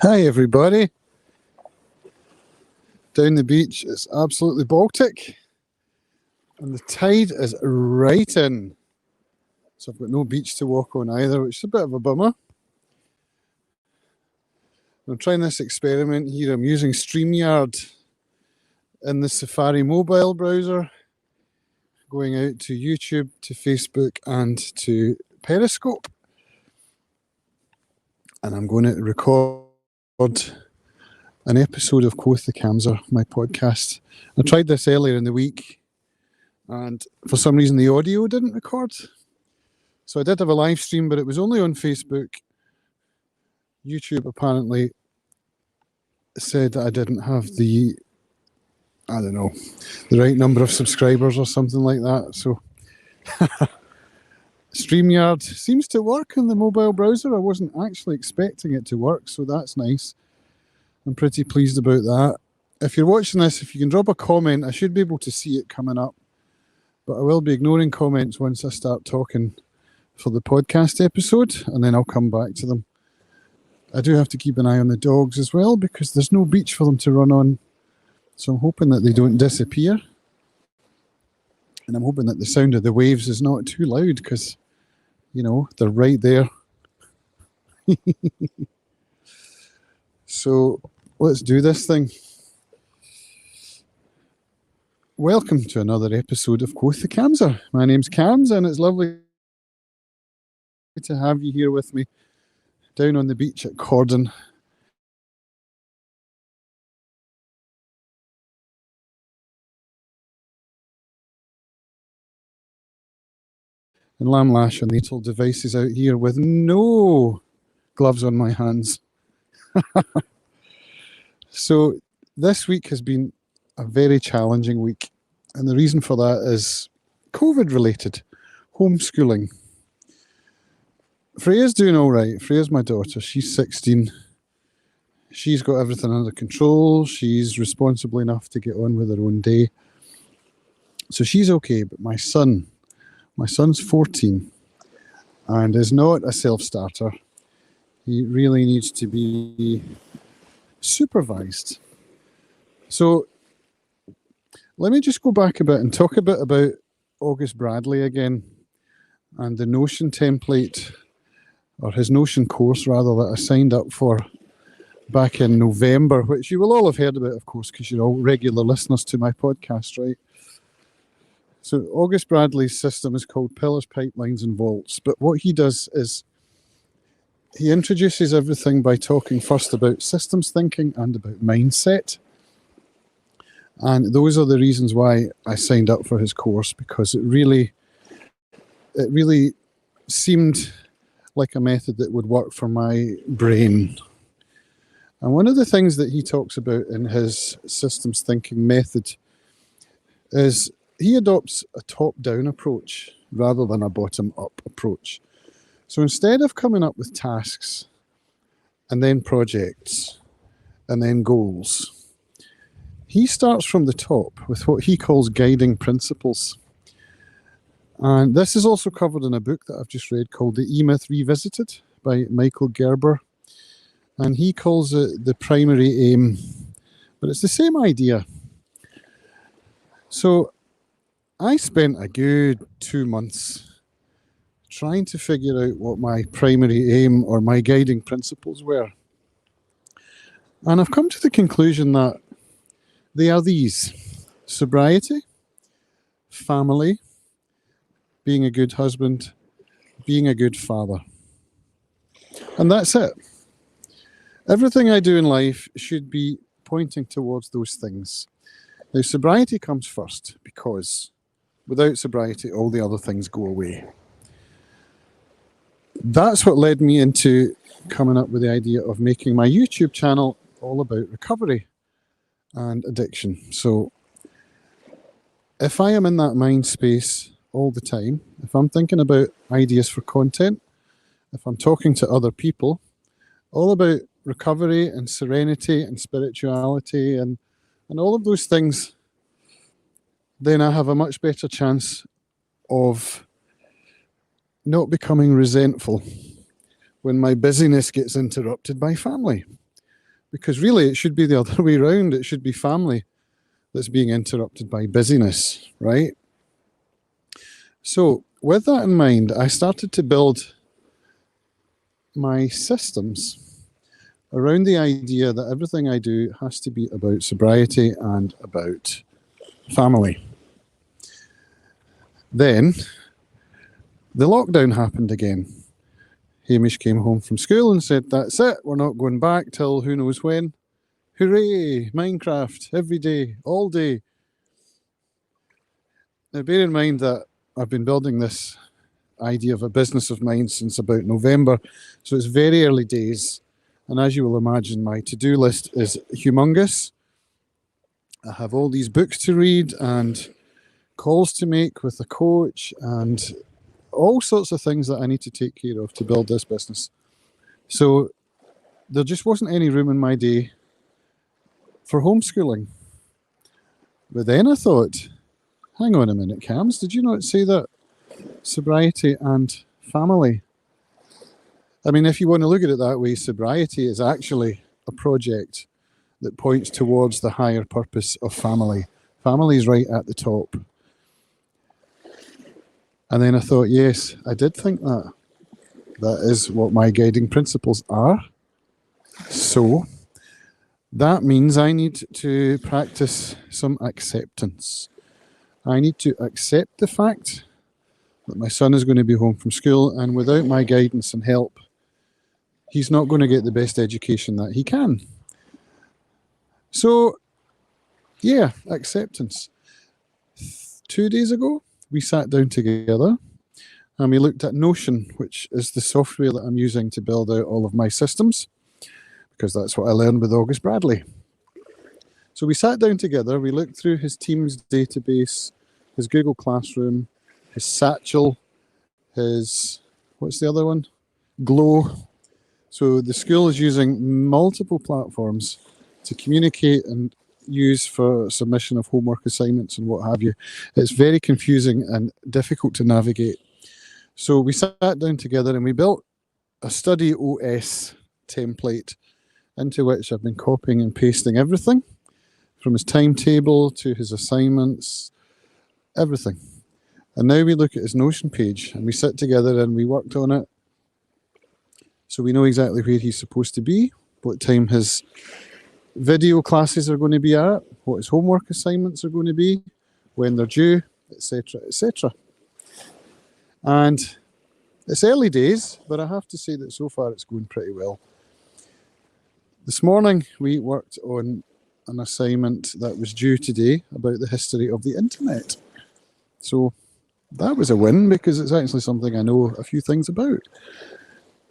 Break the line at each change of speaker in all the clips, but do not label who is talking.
Hi everybody. Down the beach, it's absolutely Baltic and the tide is right in. So I've got no beach to walk on either, which is a bit of a bummer. I'm trying this experiment here. I'm using StreamYard in the Safari mobile browser, going out to YouTube, to Facebook and to Periscope. And I'm going to record an episode of Quoth the Camser, my podcast. I tried this earlier in the week and for some reason the audio didn't record. So I did have a live stream, but it was only on Facebook. YouTube apparently said that I didn't have the right number of subscribers or something like that. So StreamYard seems to work in the mobile browser. I wasn't actually expecting it to work, so that's nice. I'm pretty pleased about that. If you're watching this, if you can drop a comment, I should be able to see it coming up. But I will be ignoring comments once I start talking for the podcast episode, and then I'll come back to them. I do have to keep an eye on the dogs as well, because there's no beach for them to run on. So I'm hoping that they don't disappear. And I'm hoping that the sound of the waves is not too loud, because, you know, they're right there. So let's do this thing. Welcome to another episode of Quoth the Camser. My name's Cams and it's lovely to have you here with me down on the beach at Cordon. And Lamlash and the little devices out here with no gloves on my hands. So this week has been a very challenging week, and the reason for that is COVID related, homeschooling. Freya's doing all right. Freya's my daughter. She's 16. She's got everything under control. She's responsible enough to get on with her own day. So she's okay, but my son's 14 and is not a self-starter. He really needs to be supervised. So let me just go back a bit and talk a bit about August Bradley again and the Notion template, or his Notion course rather, that I signed up for back in November, which you will all have heard about, of course, because you're all regular listeners to my podcast, right? So August Bradley's system is called Pillars, Pipelines and Vaults, but what he does is he introduces everything by talking first about systems thinking and about mindset. And those are the reasons why I signed up for his course, because it really seemed like a method that would work for my brain. And one of the things that he talks about in his systems thinking method is he adopts a top-down approach rather than a bottom-up approach. So instead of coming up with tasks and then projects and then goals, he starts from the top with what he calls guiding principles. And this is also covered in a book that I've just read called The E-Myth Revisited by Michael Gerber. And he calls it the primary aim, but it's the same idea. So I spent a good 2 months trying to figure out what my primary aim or my guiding principles were. And I've come to the conclusion that they are these: sobriety, family, being a good husband, being a good father. And that's it. Everything I do in life should be pointing towards those things. Now, sobriety comes first, because without sobriety, all the other things go away. That's what led me into coming up with the idea of making my YouTube channel all about recovery and addiction. So if I am in that mind space all the time, if I'm thinking about ideas for content, if I'm talking to other people, all about recovery and serenity and spirituality and all of those things, then I have a much better chance of not becoming resentful when my busyness gets interrupted by family. Because really it should be the other way around. It should be family that's being interrupted by busyness, right? So with that in mind, I started to build my systems around the idea that everything I do has to be about sobriety and about family. Then the lockdown happened again. Hamish came home from school and said, that's it, we're not going back till who knows when. Hooray, Minecraft, every day, all day. Now bear in mind that I've been building this idea of a business of mine since about November, so it's very early days. And as you will imagine, my to-do list is humongous. I have all these books to read and calls to make with a coach and all sorts of things that I need to take care of to build this business. So there just wasn't any room in my day for homeschooling. But then I thought, hang on a minute, Cams, did you not say that sobriety and family? I mean, if you want to look at it that way, sobriety is actually a project that points towards the higher purpose of family. Family is right at the top. And then I thought, yes, I did think that. That is what my guiding principles are. So that means I need to practice some acceptance. I need to accept the fact that my son is going to be home from school, and without my guidance and help, he's not going to get the best education that he can. So, yeah, acceptance. 2 days ago, we sat down together and we looked at Notion, which is the software that I'm using to build out all of my systems, because that's what I learned with August Bradley. So we sat down together, we looked through his Teams database, his Google Classroom, his Satchel, his, what's the other one? Glow. So the school is using multiple platforms to communicate and use for submission of homework assignments and what have you. It's very confusing and difficult to navigate. So we sat down together and we built a study OS template into which I've been copying and pasting everything from his timetable to his assignments, everything. And now we look at his Notion page and we sit together and we worked on it. So we know exactly where he's supposed to be, what time his video classes are going to be at, what his homework assignments are going to be, when they're due, etc., etc. And it's early days, but I have to say that so far it's going pretty well. This morning we worked on an assignment that was due today about the history of the internet. So that was a win because it's actually something I know a few things about.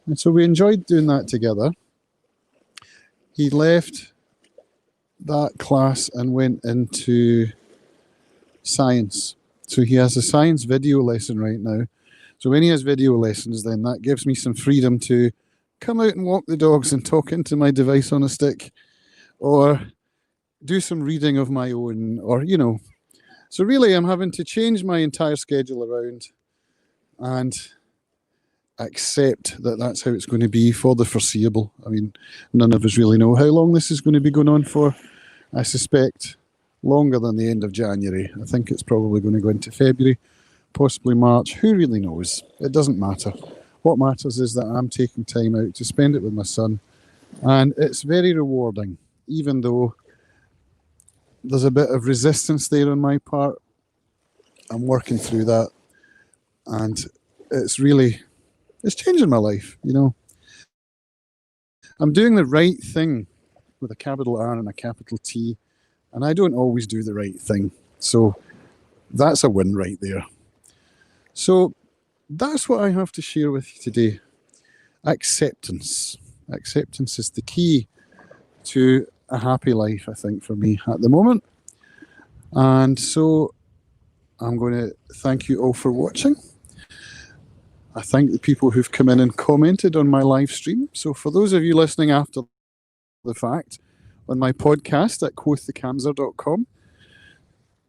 And so we enjoyed doing that together. He left that class and went into science. So he has a science video lesson right now. So when he has video lessons, then that gives me some freedom to come out and walk the dogs and talk into my device on a stick, or do some reading of my own, or, you know. So really I'm having to change my entire schedule around and accept that that's how it's going to be for the foreseeable. I mean, none of us really know how long this is going to be going on for. I suspect longer than the end of January. I think it's probably going to go into February, possibly March. Who really knows? It doesn't matter. What matters is that I'm taking time out to spend it with my son. And it's very rewarding, even though there's a bit of resistance there on my part. I'm working through that. And it's changing my life, you know. I'm doing the right thing with a capital R and a capital T, and I don't always do the right thing. So that's a win right there. So that's what I have to share with you today. Acceptance. Acceptance is the key to a happy life, I think, for me at the moment. And so I'm going to thank you all for watching. I thank the people who've come in and commented on my live stream. So for those of you listening after the fact, on my podcast at quothecamser.com,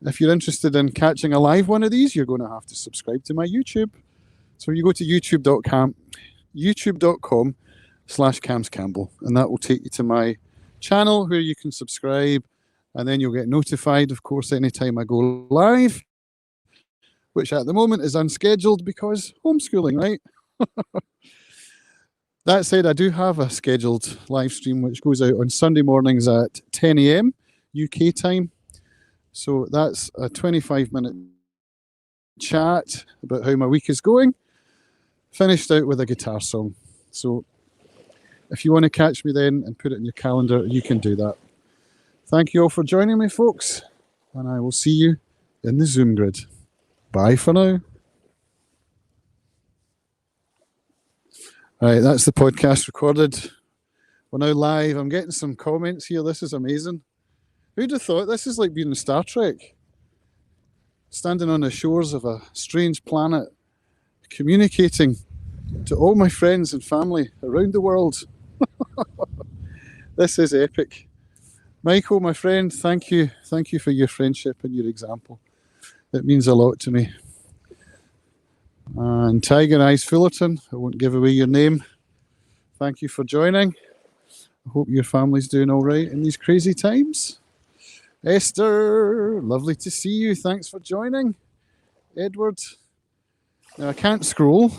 if you're interested in catching a live one of these, you're going to have to subscribe to my YouTube. So you go to youtube.com/Cams Campbell, and that will take you to my channel where you can subscribe, and then you'll get notified, of course, anytime I go live, which at the moment is unscheduled because homeschooling, right? That said, I do have a scheduled live stream which goes out on Sunday mornings at 10 a.m. UK time. So that's a 25-minute chat about how my week is going, finished out with a guitar song. So if you want to catch me then and put it in your calendar, you can do that. Thank you all for joining me, folks, and I will see you in the Zoom grid. Bye for now. Right, that's the podcast recorded. We're now live. I'm getting some comments here. This is amazing. Who'd have thought this is like being in Star Trek? Standing on the shores of a strange planet, communicating to all my friends and family around the world. This is epic. Michael, my friend, thank you. Thank you for your friendship and your example. It means a lot to me. And Tiger Eyes Fullerton, I won't give away your name. Thank you for joining. I hope your family's doing all right in these crazy times. Esther, lovely to see you. Thanks for joining. Edward. Now I can't scroll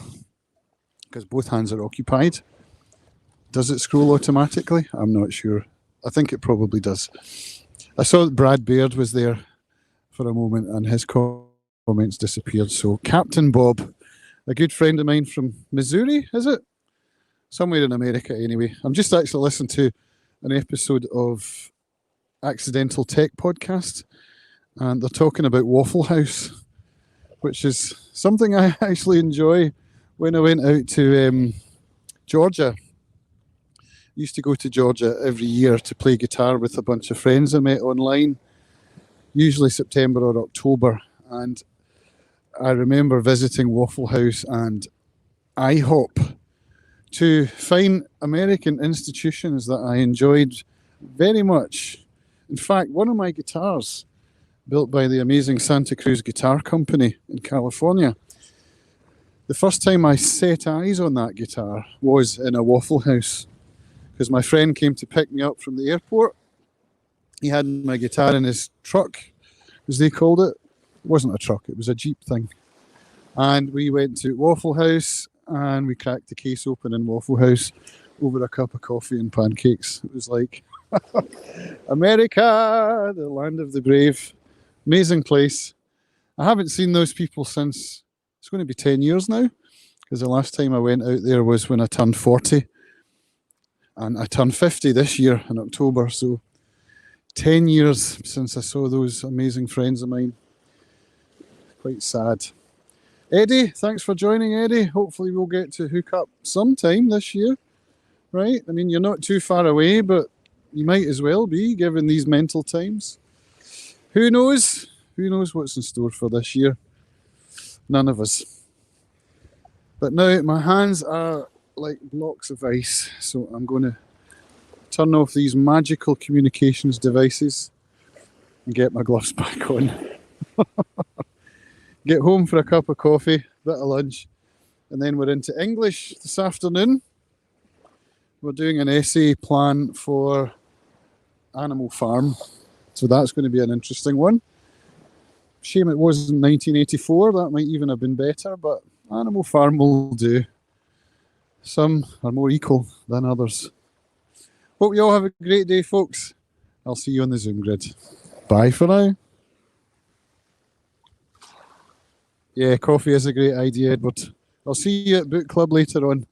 because both hands are occupied. Does it scroll automatically? I'm not sure. I think it probably does. I saw that Brad Baird was there for a moment and his comments disappeared. So Captain Bob, a good friend of mine from Missouri, is it? Somewhere in America anyway. I'm just actually listening to an episode of Accidental Tech Podcast, and they're talking about Waffle House, which is something I actually enjoy. When I went out to Georgia, I used to go to Georgia every year to play guitar with a bunch of friends I met online, usually September or October, and I remember visiting Waffle House and IHOP, two fine American institutions that I enjoyed very much. In fact, one of my guitars, built by the amazing Santa Cruz Guitar Company in California, the first time I set eyes on that guitar was in a Waffle House, because my friend came to pick me up from the airport. He had my guitar in his truck, as they called it. It wasn't a truck, it was a Jeep thing. And we went to Waffle House and we cracked the case open in Waffle House over a cup of coffee and pancakes. It was like, America, the land of the brave. Amazing place. I haven't seen those people since, it's going to be 10 years now, because the last time I went out there was when I turned 40. And I turned 50 this year in October, so 10 years since I saw those amazing friends of mine. Quite sad. Eddie, thanks for joining, Eddie. Hopefully we'll get to hook up sometime this year, right? I mean, you're not too far away, but you might as well be, given these mental times. Who knows? Who knows what's in store for this year? None of us. But now my hands are like blocks of ice, so I'm going to turn off these magical communications devices and get my gloves back on. Get home for a cup of coffee, bit of lunch, and then we're into English this afternoon. We're doing an essay plan for Animal Farm, so that's going to be an interesting one. Shame it wasn't 1984, that might even have been better, but Animal Farm will do. Some are more equal than others. Hope you all have a great day, folks. I'll see you on the Zoom grid. Bye for now. Yeah, coffee is a great idea, Edward. I'll see you at book club later on.